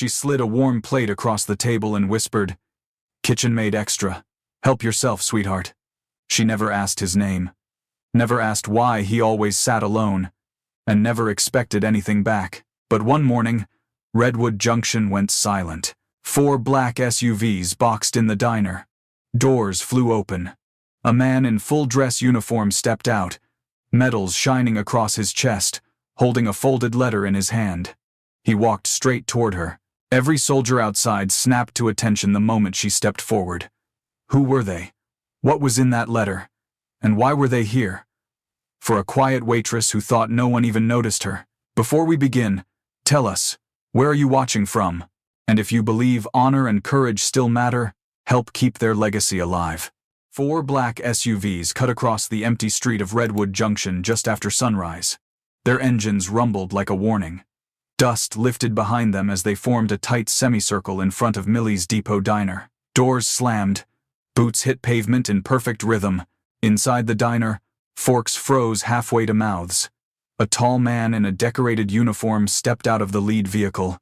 She slid a warm plate across the table and whispered, "Kitchen made extra. Help yourself, sweetheart." She never asked his name, never asked why he always sat alone, and never expected anything back. But one morning, Redwood Junction went silent. 4 black SUVs boxed in the diner. Doors flew open. A man in full dress uniform stepped out, medals shining across his chest, holding a folded letter in his hand. He walked straight toward her. Every soldier outside snapped to attention the moment she stepped forward. Who were they? What was in that letter? And why were they here? For a quiet waitress who thought no one even noticed her. Before we begin, tell us, where are you watching from? And if you believe honor and courage still matter, help keep their legacy alive. 4 black SUVs cut across the empty street of Redwood Junction just after sunrise. Their engines rumbled like a warning. Dust lifted behind them as they formed a tight semicircle in front of Millie's Depot Diner. Doors slammed. Boots hit pavement in perfect rhythm. Inside the diner, forks froze halfway to mouths. A tall man in a decorated uniform stepped out of the lead vehicle.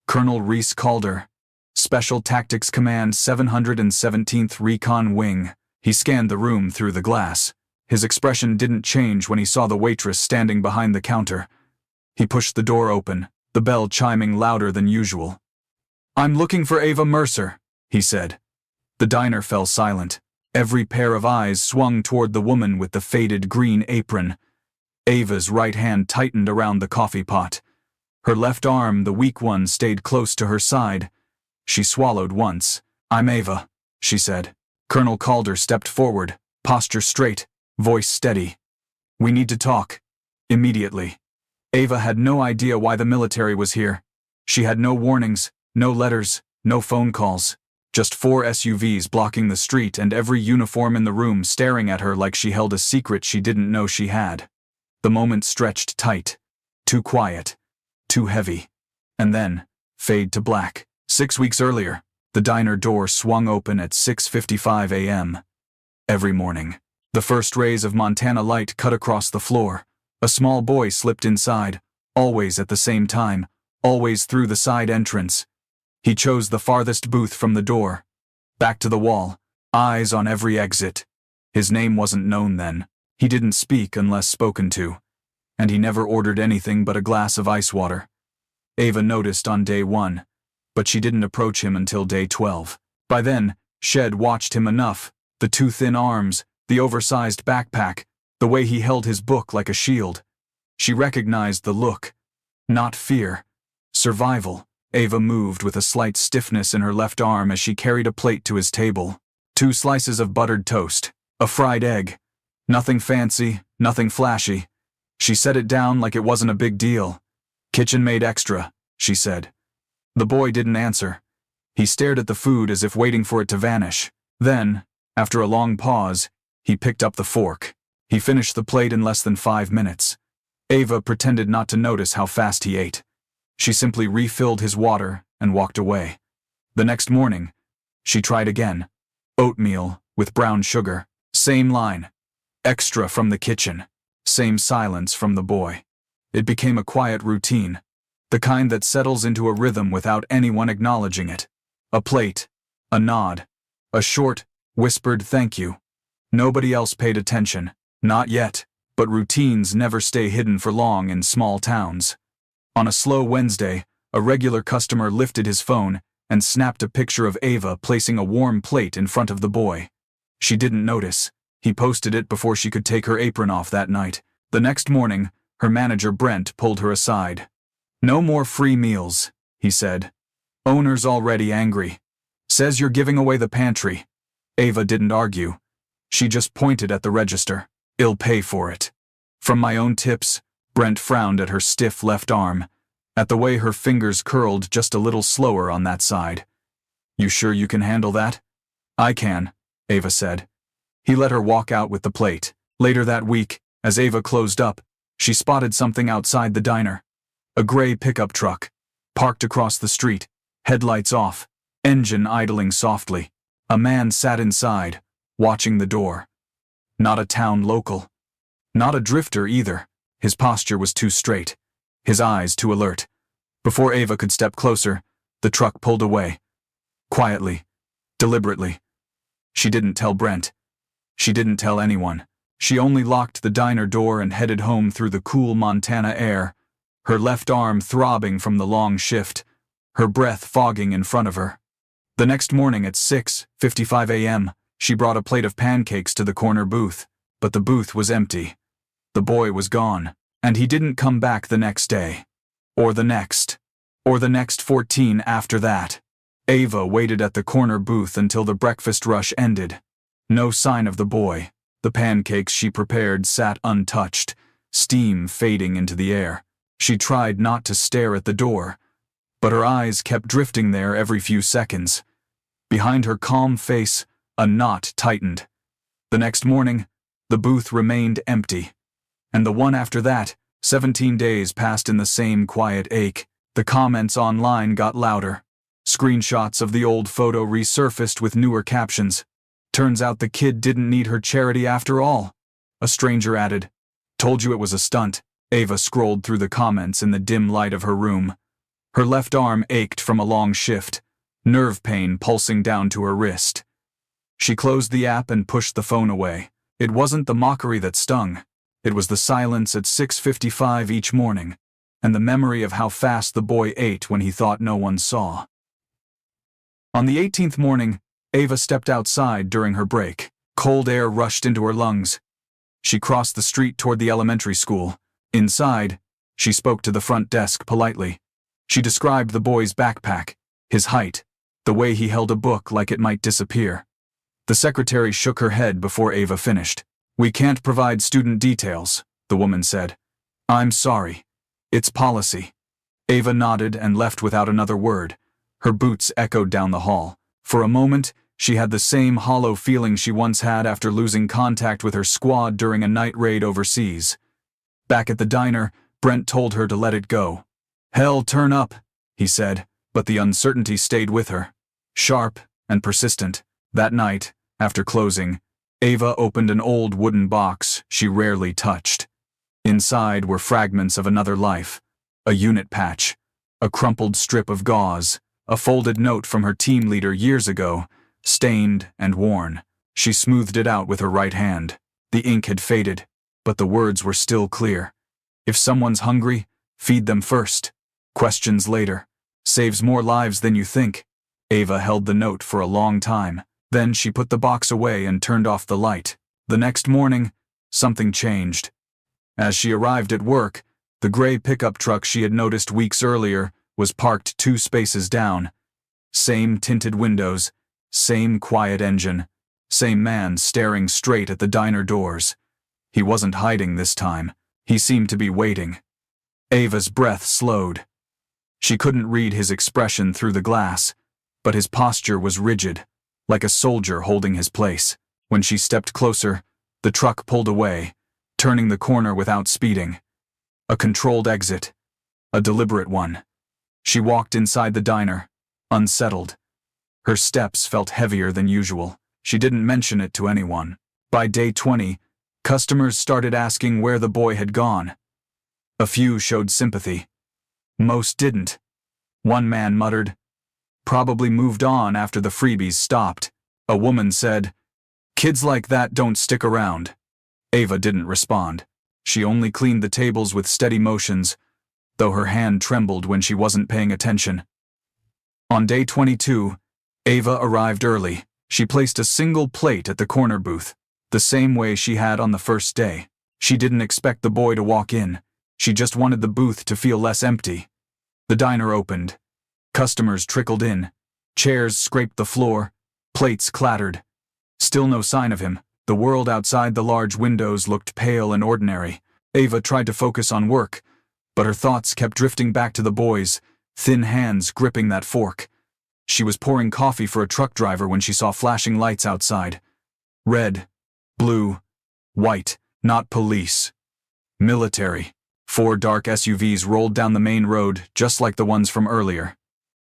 Colonel Reese Calder, Special Tactics Command 717th Recon Wing. He scanned the room through the glass. His expression didn't change when he saw the waitress standing behind the counter. He pushed the door open, the bell chiming louder than usual. "I'm looking for Ava Mercer," he said. The diner fell silent. Every pair of eyes swung toward the woman with the faded green apron. Ava's right hand tightened around the coffee pot. Her left arm, the weak one, stayed close to her side. She swallowed once. "I'm Ava," she said. Colonel Calder stepped forward, posture straight, voice steady. "We need to talk. Immediately." Ava had no idea why the military was here. She had no warnings, no letters, no phone calls. Just 4 SUVs blocking the street and every uniform in the room staring at her like she held a secret she didn't know she had. The moment stretched tight. Too quiet. Too heavy. And then, fade to black. 6 weeks earlier, the diner door swung open at 6:55 a.m. Every morning, the first rays of Montana light cut across the floor. A small boy slipped inside, always at the same time, always through the side entrance. He chose the farthest booth from the door. Back to the wall, eyes on every exit. His name wasn't known then. He didn't speak unless spoken to. And he never ordered anything but a glass of ice water. Ava noticed on day 1. But she didn't approach him until day 12. By then, Shed watched him enough, the too thin arms, the oversized backpack, the way he held his book like a shield. She recognized the look. Not fear. Survival. Ava moved with a slight stiffness in her left arm as she carried a plate to his table. 2 slices of buttered toast, a fried egg. Nothing fancy, nothing flashy. She set it down like it wasn't a big deal. "Kitchen made extra," she said. The boy didn't answer. He stared at the food as if waiting for it to vanish. Then, after a long pause, he picked up the fork. He finished the plate in less than 5 minutes. Ava pretended not to notice how fast he ate. She simply refilled his water and walked away. The next morning, she tried again. Oatmeal with brown sugar. Same line. Extra from the kitchen. Same silence from the boy. It became a quiet routine. The kind that settles into a rhythm without anyone acknowledging it. A plate, a nod, a short, whispered thank you. Nobody else paid attention. Not yet, but routines never stay hidden for long in small towns. On a slow Wednesday, a regular customer lifted his phone and snapped a picture of Ava placing a warm plate in front of the boy. She didn't notice. He posted it before she could take her apron off that night. The next morning, her manager Brent pulled her aside. "No more free meals," he said. "Owner's already angry. Says you're giving away the pantry." Ava didn't argue. She just pointed at the register. "I'll pay for it." From my own tips, Brent frowned at her stiff left arm, at the way her fingers curled just a little slower on that side. "You sure you can handle that?" "I can," Ava said. He let her walk out with the plate. Later that week, as Ava closed up, she spotted something outside the diner. A gray pickup truck, parked across the street, headlights off, engine idling softly. A man sat inside, watching the door. Not a town local. Not a drifter either. His posture was too straight. His eyes too alert. Before Ava could step closer, The truck pulled away. Quietly. Deliberately. She didn't tell Brent. She didn't tell anyone. She only locked the diner door and headed home through the cool Montana air, her left arm throbbing from the long shift, her breath fogging in front of her. The next morning at 6:55 a.m., she brought a plate of pancakes to the corner booth, but the booth was empty. The boy was gone, and he didn't come back the next day. Or the next 14 after that. Ava waited at the corner booth until the breakfast rush ended. No sign of the boy. The pancakes she prepared sat untouched, steam fading into the air. She tried not to stare at the door, but her eyes kept drifting there every few seconds. Behind her calm face, a knot tightened. The next morning, the booth remained empty. And the one after that, 17 days passed in the same quiet ache. The comments online got louder. Screenshots of the old photo resurfaced with newer captions. Turns out the kid didn't need her charity after all. A stranger added, "Told you it was a stunt." Ava scrolled through the comments in the dim light of her room. Her left arm ached from a long shift, nerve pain pulsing down to her wrist. She closed the app and pushed the phone away. It wasn't the mockery that stung. It was the silence at 6:55 each morning, and the memory of how fast the boy ate when he thought no one saw. On the 18th morning, Ava stepped outside during her break. Cold air rushed into her lungs. She crossed the street toward the elementary school. Inside, she spoke to the front desk politely. She described the boy's backpack, his height, the way he held a book like it might disappear. The secretary shook her head before Ava finished. "We can't provide student details," the woman said. "I'm sorry. It's policy." Ava nodded and left without another word. Her boots echoed down the hall. For a moment, she had the same hollow feeling she once had after losing contact with her squad during a night raid overseas. Back at the diner, Brent told her to let it go. "Hell, turn up," he said, but the uncertainty stayed with her. Sharp and persistent. That night, after closing, Ava opened an old wooden box she rarely touched. Inside were fragments of another life, a unit patch, a crumpled strip of gauze, a folded note from her team leader years ago, stained and worn. She smoothed it out with her right hand. The ink had faded, but the words were still clear. "If someone's hungry, feed them first. Questions later. Saves more lives than you think." Ava held the note for a long time. Then she put the box away and turned off the light. The next morning, something changed. As she arrived at work, the gray pickup truck she had noticed weeks earlier was parked 2 spaces down. Same tinted windows, same quiet engine, same man staring straight at the diner doors. He wasn't hiding this time. He seemed to be waiting. Ava's breath slowed. She couldn't read his expression through the glass, but his posture was rigid, like a soldier holding his place. When she stepped closer, the truck pulled away, turning the corner without speeding. A controlled exit. A deliberate one. She walked inside the diner, unsettled. Her steps felt heavier than usual. She didn't mention it to anyone. By day 20, customers started asking where the boy had gone. A few showed sympathy. Most didn't. One man muttered, "Probably moved on after the freebies stopped." A woman said, "Kids like that don't stick around." Ava didn't respond. She only cleaned the tables with steady motions, though her hand trembled when she wasn't paying attention. On day 22, Ava arrived early. She placed a single plate at the corner booth, the same way she had on the first day. She didn't expect the boy to walk in. She just wanted the booth to feel less empty. The diner opened. Customers trickled in. Chairs scraped the floor. Plates clattered. Still no sign of him. The world outside the large windows looked pale and ordinary. Ava tried to focus on work, but her thoughts kept drifting back to the boy's thin hands gripping that fork. She was pouring coffee for a truck driver when she saw flashing lights outside. Red, blue, white, not police. Military. 4 dark SUVs rolled down the main road just like the ones from earlier.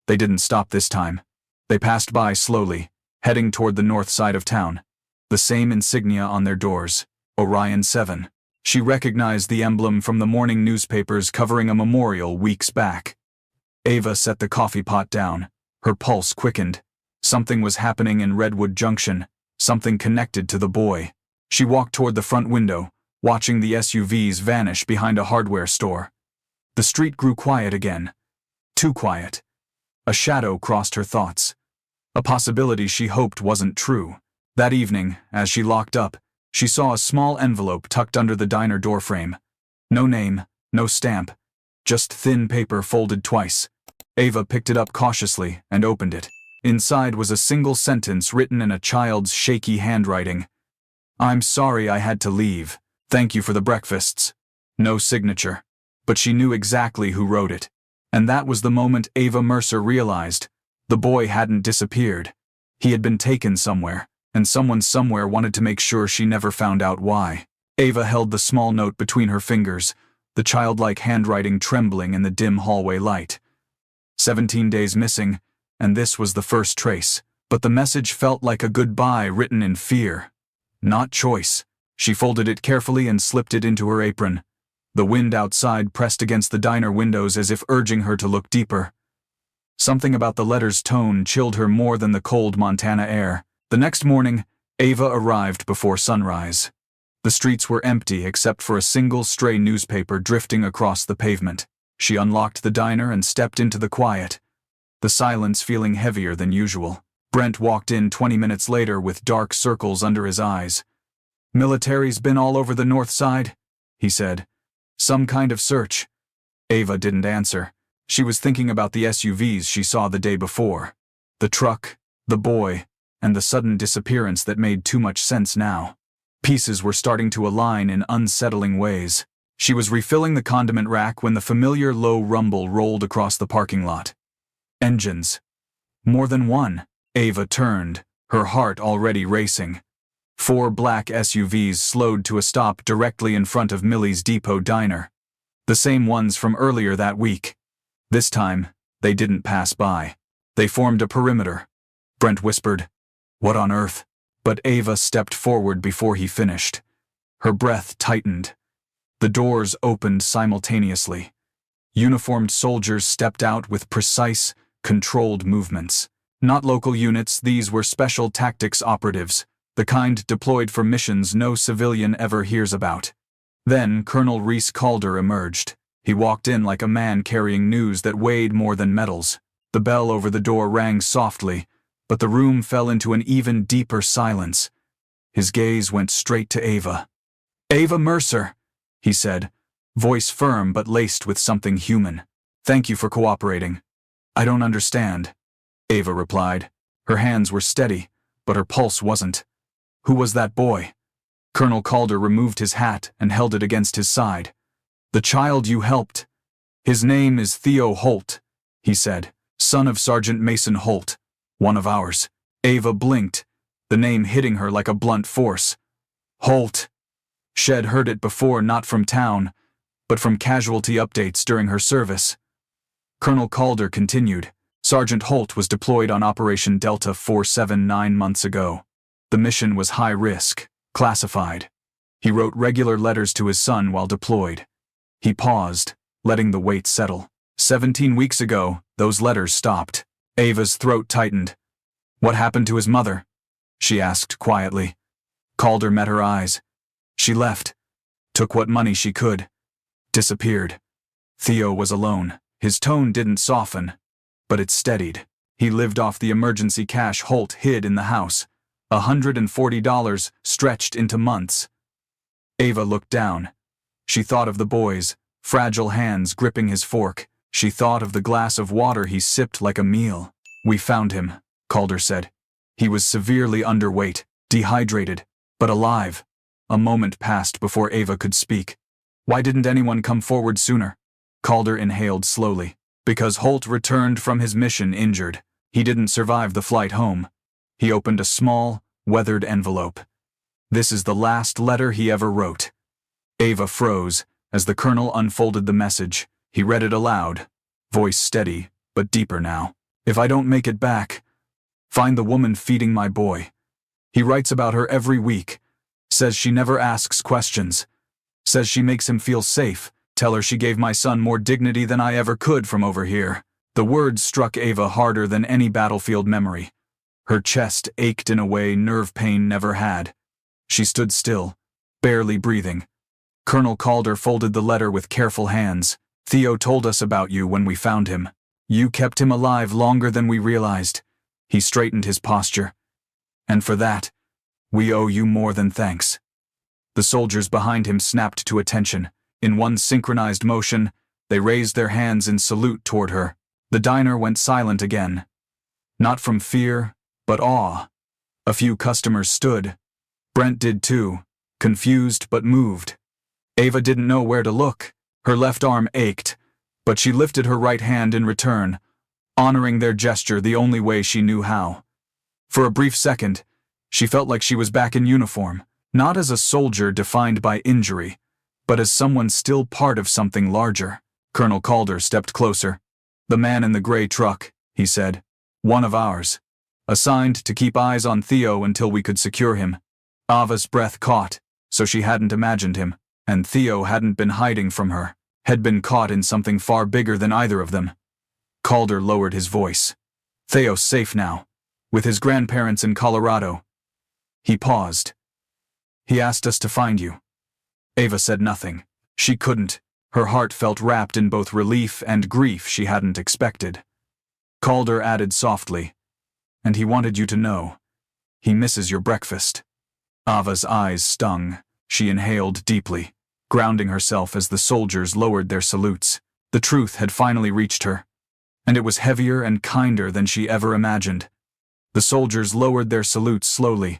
They didn't stop this time. They passed by slowly, heading toward the north side of town. The same insignia on their doors, Orion 7. She recognized the emblem from the morning newspapers covering a memorial weeks back. Ava set the coffee pot down. Her pulse quickened. Something was happening in Redwood Junction, something connected to the boy. She walked toward the front window, watching the SUVs vanish behind a hardware store. The street grew quiet again. Too quiet. A shadow crossed her thoughts. A possibility she hoped wasn't true. That evening, as she locked up, she saw a small envelope tucked under the diner doorframe. No name, no stamp, just thin paper folded twice. Ava picked it up cautiously and opened it. Inside was a single sentence written in a child's shaky handwriting. "I'm sorry I had to leave. Thank you for the breakfasts." No signature. But she knew exactly who wrote it. And that was the moment Ava Mercer realized. The boy hadn't disappeared. He had been taken somewhere, and someone somewhere wanted to make sure she never found out why. Ava held the small note between her fingers, the childlike handwriting trembling in the dim hallway light. 17 days missing, and this was the first trace. But the message felt like a goodbye written in fear, not choice. She folded it carefully and slipped it into her apron. The wind outside pressed against the diner windows as if urging her to look deeper. Something about the letter's tone chilled her more than the cold Montana air. The next morning, Ava arrived before sunrise. The streets were empty except for a single stray newspaper drifting across the pavement. She unlocked the diner and stepped into the quiet, the silence feeling heavier than usual. Brent walked in 20 minutes later with dark circles under his eyes. "Military's been all over the north side," he said. "Some kind of search." Ava didn't answer. She was thinking about the SUVs she saw the day before. The truck, the boy, and the sudden disappearance that made too much sense now. Pieces were starting to align in unsettling ways. She was refilling the condiment rack when the familiar low rumble rolled across the parking lot. Engines. More than one. Ava turned, her heart already racing. 4 black SUVs slowed to a stop directly in front of Millie's Depot diner. The same ones from earlier that week. This time, they didn't pass by. They formed a perimeter. Brent whispered, "What on earth?" But Ava stepped forward before he finished. Her breath tightened. The doors opened simultaneously. Uniformed soldiers stepped out with precise, controlled movements. Not local units, these were special tactics operatives, the kind deployed for missions no civilian ever hears about. Then Colonel Reese Calder emerged. He walked in like a man carrying news that weighed more than metals. The bell over the door rang softly, but the room fell into an even deeper silence. His gaze went straight to Ava. "Ava Mercer," he said, voice firm but laced with something human. "Thank you for cooperating." "I don't understand," Ava replied. Her hands were steady, but her pulse wasn't. "Who was that boy?" Colonel Calder removed his hat and held it against his side. "The child you helped. His name is Theo Holt," he said, "son of Sergeant Mason Holt, one of ours." Ava blinked, the name hitting her like a blunt force. Holt. Shed heard it before, not from town, but from casualty updates during her service. Colonel Calder continued. "Sergeant Holt was deployed on Operation Delta 479 months ago. The mission was high risk, classified. He wrote regular letters to his son while deployed." He paused, letting the weight settle. 17 weeks ago, those letters stopped. Ava's throat tightened. "What happened to his mother?" she asked quietly. Calder met her eyes. "She left. Took what money she could. Disappeared." Theo was alone. His tone didn't soften, but it steadied. He lived off the emergency cash Holt hid in the house. $140 stretched into months. Ava looked down. She thought of the boy's fragile hands gripping his fork. She thought of the glass of water he sipped like a meal. "We found him," Calder said. "He was severely underweight, dehydrated, but alive." A moment passed before Ava could speak. "Why didn't anyone come forward sooner?" Calder inhaled slowly. "Because Holt returned from his mission injured. He didn't survive the flight home." He opened a small, weathered envelope. "This is the last letter he ever wrote." Ava froze as the colonel unfolded the message. He read it aloud, voice steady, but deeper now. "If I don't make it back, find the woman feeding my boy. He writes about her every week. Says she never asks questions. Says she makes him feel safe. Tell her she gave my son more dignity than I ever could from over here. The words struck Ava harder than any battlefield memory. Her chest ached in a way nerve pain never had. She stood still, barely breathing. Colonel Calder folded the letter with careful hands. Theo told us about you when we found him. You kept him alive longer than we realized. He straightened his posture. And for that, we owe you more than thanks. The soldiers behind him snapped to attention. In one synchronized motion, they raised their hands in salute toward her. The diner went silent again. Not from fear, but awe. A few customers stood. Brent did too, confused but moved. Ava didn't know where to look. Her left arm ached, but she lifted her right hand in return, honoring their gesture the only way she knew how. For a brief second, she felt like she was back in uniform, not as a soldier defined by injury, but as someone still part of something larger. Colonel Calder stepped closer. The man in the gray truck, he said. One of ours. Assigned to keep eyes on Theo until we could secure him. Ava's breath caught, so she hadn't imagined him, and Theo hadn't been hiding from her, had been caught in something far bigger than either of them. Calder lowered his voice. Theo's safe now, with his grandparents in Colorado. He paused. He asked us to find you. Ava said nothing. She couldn't. Her heart felt wrapped in both relief and grief she hadn't expected. Calder added softly, and he wanted you to know. He misses your breakfast. Ava's eyes stung. She inhaled deeply, grounding herself as the soldiers lowered their salutes. The truth had finally reached her, and it was heavier and kinder than she ever imagined. The soldiers lowered their salutes slowly,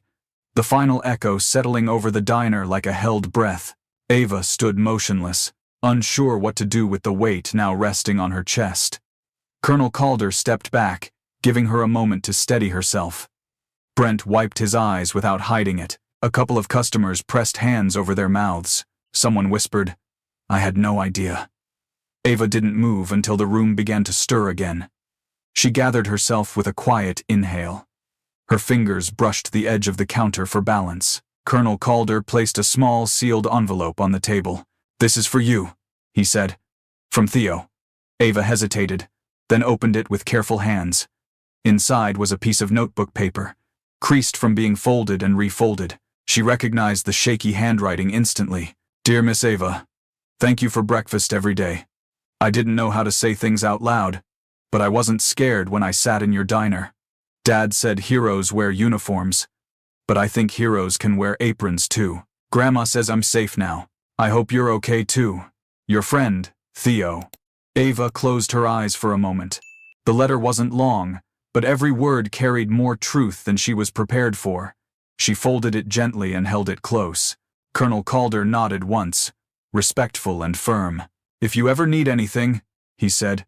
the final echo settling over the diner like a held breath. Ava stood motionless, unsure what to do with the weight now resting on her chest. Colonel Calder stepped back, giving her a moment to steady herself. Brent wiped his eyes without hiding it. A couple of customers pressed hands over their mouths. Someone whispered, I had no idea. Ava didn't move until the room began to stir again. She gathered herself with a quiet inhale. Her fingers brushed the edge of the counter for balance. Colonel Calder placed a small sealed envelope on the table. This is for you, he said. From Theo. Ava hesitated, then opened it with careful hands. Inside was a piece of notebook paper, creased from being folded and refolded. She recognized the shaky handwriting instantly. Dear Miss Ava, thank you for breakfast every day. I didn't know how to say things out loud, but I wasn't scared when I sat in your diner. Dad said heroes wear uniforms, but I think heroes can wear aprons too. Grandma says I'm safe now. I hope you're okay too. Your friend, Theo. Ava closed her eyes for a moment. The letter wasn't long, but every word carried more truth than she was prepared for. She folded it gently and held it close. Colonel Calder nodded once, respectful and firm. If you ever need anything, he said,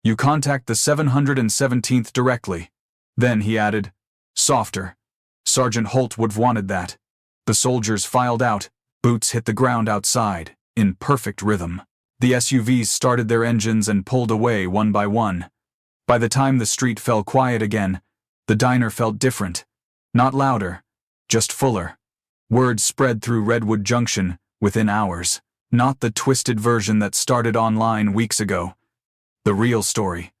you contact the 717th directly. Then he added, softer. Sergeant Holt would have wanted that. The soldiers filed out, boots hit the ground outside, in perfect rhythm. The SUVs started their engines and pulled away one by one. By the time the street fell quiet again, the diner felt different. Not louder, just fuller. Word spread through Redwood Junction within hours. Not the twisted version that started online weeks ago. The real story.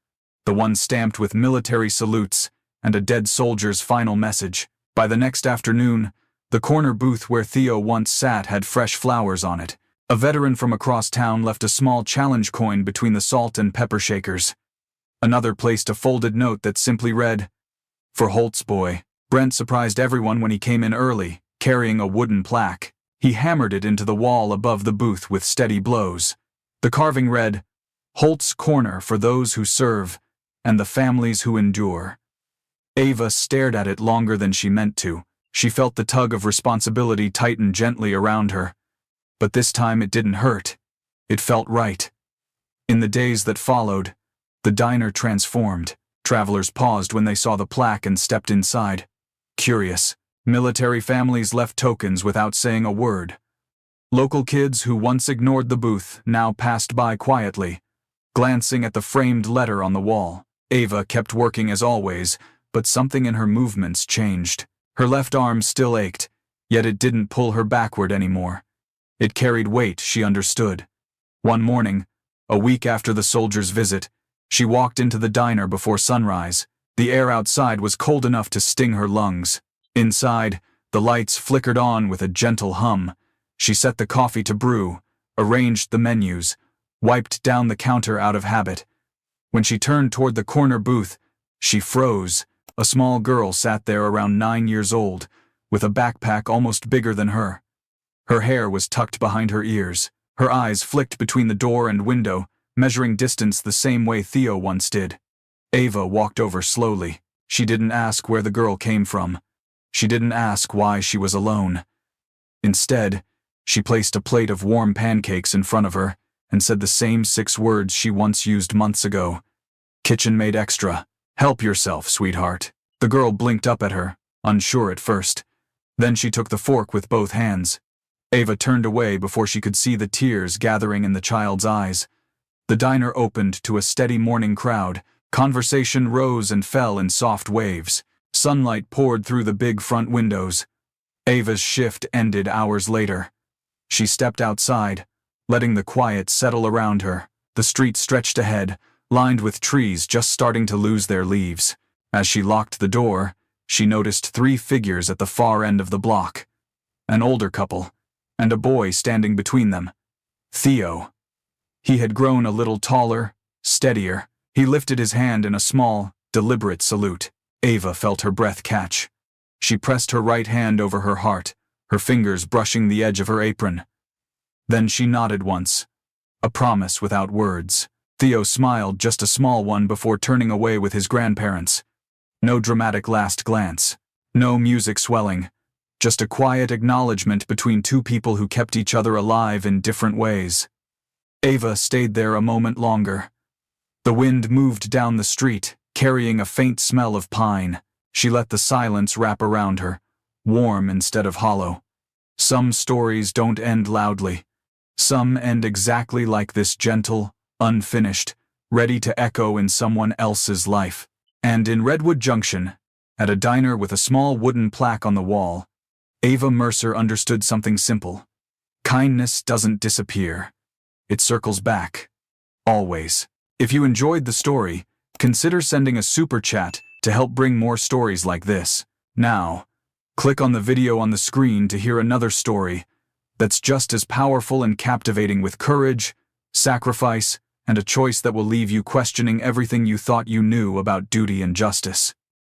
The one stamped with military salutes and a dead soldier's final message. By the next afternoon, the corner booth where Theo once sat had fresh flowers on it. A veteran from across town left a small challenge coin between the salt and pepper shakers. Another placed a folded note that simply read, For Holt's boy. Brent surprised everyone when he came in early, carrying a wooden plaque. He hammered it into the wall above the booth with steady blows. The carving read, Holt's Corner for those who serve, and the families who endure. Ava stared at it longer than she meant to. She felt the tug of responsibility tighten gently around her. But this time it didn't hurt. It felt right. In the days that followed, the diner transformed. Travelers paused when they saw the plaque and stepped inside. Curious, military families left tokens without saying a word. Local kids who once ignored the booth now passed by quietly, glancing at the framed letter on the wall. Ava kept working as always, but something in her movements changed. Her left arm still ached, yet it didn't pull her backward anymore. It carried weight she understood. One morning, a week after the soldier's visit, She walked into the diner before sunrise. The air outside was cold enough to sting her lungs. Inside, the lights flickered on with a gentle hum. She set the coffee to brew, arranged the menus, wiped down the counter out of habit. When she turned toward the corner booth, she froze. A small girl sat there around 9 years old, with a backpack almost bigger than her. Her hair was tucked behind her ears. Her eyes flicked between the door and window, measuring distance the same way Theo once did. Ava walked over slowly. She didn't ask where the girl came from. She didn't ask why she was alone. Instead, she placed a plate of warm pancakes in front of her and said the same 6 words she once used months ago. "Kitchen made extra. Help yourself, sweetheart." The girl blinked up at her, unsure at first. Then she took the fork with both hands. Ava turned away before she could see the tears gathering in the child's eyes. The diner opened to a steady morning crowd. Conversation rose and fell in soft waves. Sunlight poured through the big front windows. Ava's shift ended hours later. She stepped outside, letting the quiet settle around her. The street stretched ahead, lined with trees just starting to lose their leaves. As she locked the door, she noticed 3 figures at the far end of the block. An older couple, and a boy standing between them. Theo. He had grown a little taller, steadier. He lifted his hand in a small, deliberate salute. Ava felt her breath catch. She pressed her right hand over her heart, her fingers brushing the edge of her apron. Then she nodded once. A promise without words. Theo smiled, just a small one, before turning away with his grandparents. No dramatic last glance. No music swelling. Just a quiet acknowledgement between 2 people who kept each other alive in different ways. Ava stayed there a moment longer. The wind moved down the street, carrying a faint smell of pine. She let the silence wrap around her, warm instead of hollow. Some stories don't end loudly. Some end exactly like this, gentle, unfinished, ready to echo in someone else's life. And in Redwood Junction, at a diner with a small wooden plaque on the wall, Ava Mercer understood something simple. Kindness doesn't disappear. It circles back. Always. If you enjoyed the story, consider sending a super chat to help bring more stories like this. Now, click on the video on the screen to hear another story that's just as powerful and captivating, with courage, sacrifice, and a choice that will leave you questioning everything you thought you knew about duty and justice.